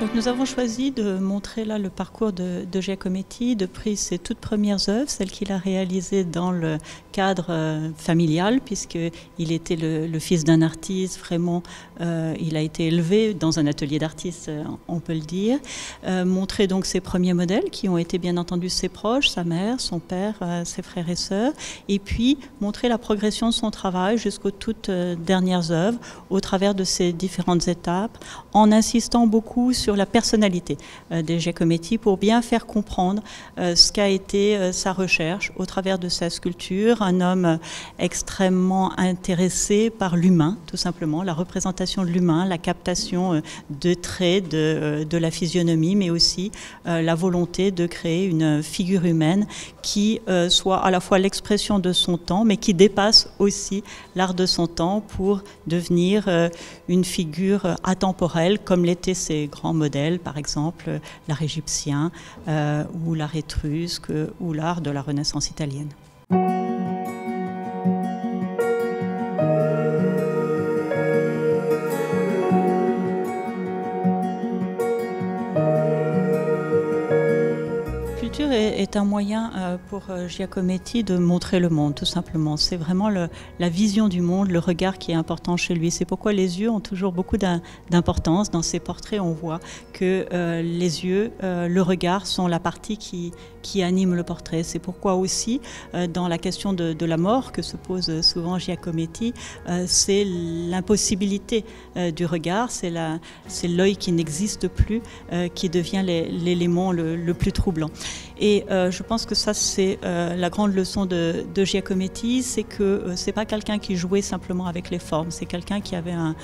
Donc nous avons choisi de montrer là le parcours de Giacometti depuis ses toutes premières œuvres, celles qu'il a réalisées dans le cadre familial, puisqu'il était le fils d'un artiste, vraiment il a été élevé dans un atelier d'artiste, on peut le dire. Montrer donc ses premiers modèles qui ont été bien entendu ses proches, sa mère, son père, ses frères et sœurs, et puis montrer la progression de son travail jusqu'aux toutes dernières œuvres au travers de ces différentes étapes, en insistant beaucoup sur la personnalité de Giacometti pour bien faire comprendre ce qu'a été sa recherche au travers de sa sculpture. Un homme extrêmement intéressé par l'humain, tout simplement, la représentation de l'humain, la captation de traits de la physionomie, mais aussi la volonté de créer une figure humaine qui soit à la fois l'expression de son temps, mais qui dépasse aussi l'art de son temps pour devenir une figure atemporelle, comme l'étaient ses grands modèles, par exemple l'art égyptien ou l'art étrusque ou l'art de la Renaissance italienne. La sculpture est un moyen pour Giacometti de montrer le monde, tout simplement. C'est vraiment la vision du monde, le regard qui est important chez lui. C'est pourquoi les yeux ont toujours beaucoup d'importance. Dans ses portraits, on voit que les yeux, le regard sont la partie qui anime le portrait. C'est pourquoi aussi, dans la question de la mort que se pose souvent Giacometti, c'est l'impossibilité du regard, c'est l'œil qui n'existe plus qui devient l'élément le plus troublant. Et je pense que ça, c'est la grande leçon de Giacometti, c'est que c'est pas quelqu'un qui jouait simplement avec les formes, c'est quelqu'un qui avait un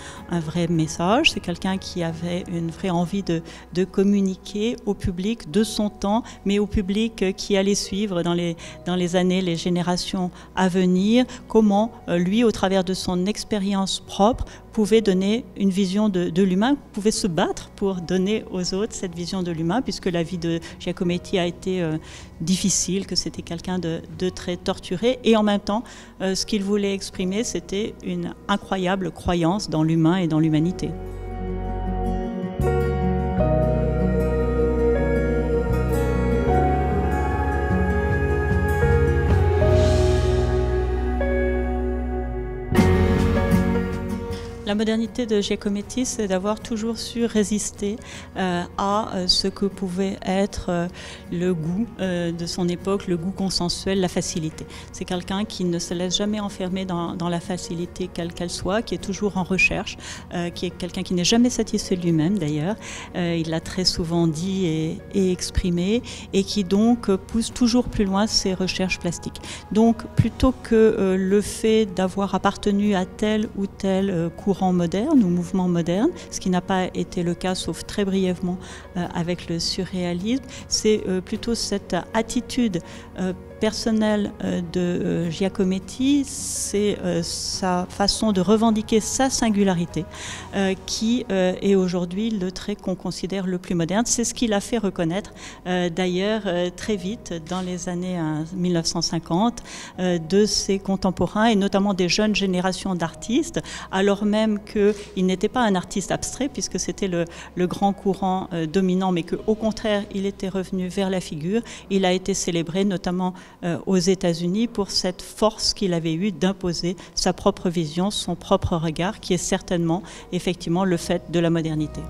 vrai message, c'est quelqu'un qui avait une vraie envie de communiquer au public de son temps, mais au public qui allait suivre dans les années, les générations à venir, comment lui, au travers de son expérience propre, pouvait donner une vision de l'humain, pouvait se battre pour donner aux autres cette vision de l'humain, puisque la vie de Giacometti a été difficile, que c'était quelqu'un de très torturé, et en même temps, ce qu'il voulait exprimer, c'était une incroyable croyance dans l'humain et dans l'humanité. La modernité de Giacometti, c'est d'avoir toujours su résister à ce que pouvait être le goût de son époque, le goût consensuel, la facilité. C'est quelqu'un qui ne se laisse jamais enfermer dans la facilité quelle qu'elle soit, qui est toujours en recherche, qui est quelqu'un qui n'est jamais satisfait de lui-même d'ailleurs. Il l'a très souvent dit et exprimé, et qui donc pousse toujours plus loin ses recherches plastiques. Donc plutôt que le fait d'avoir appartenu à tel ou tel courant moderne ou mouvement moderne, ce qui n'a pas été le cas sauf très brièvement avec le surréalisme, c'est plutôt cette attitude personnelle de Giacometti, c'est sa façon de revendiquer sa singularité qui est aujourd'hui le trait qu'on considère le plus moderne. C'est ce qu'il a fait reconnaître d'ailleurs très vite dans les années 1950 de ses contemporains et notamment des jeunes générations d'artistes, alors même qu'il n'était pas un artiste abstrait puisque c'était le grand courant dominant, mais qu'au contraire il était revenu vers la figure. Il a été célébré notamment aux États-Unis pour cette force qu'il avait eue d'imposer sa propre vision, son propre regard, qui est certainement effectivement le fait de la modernité.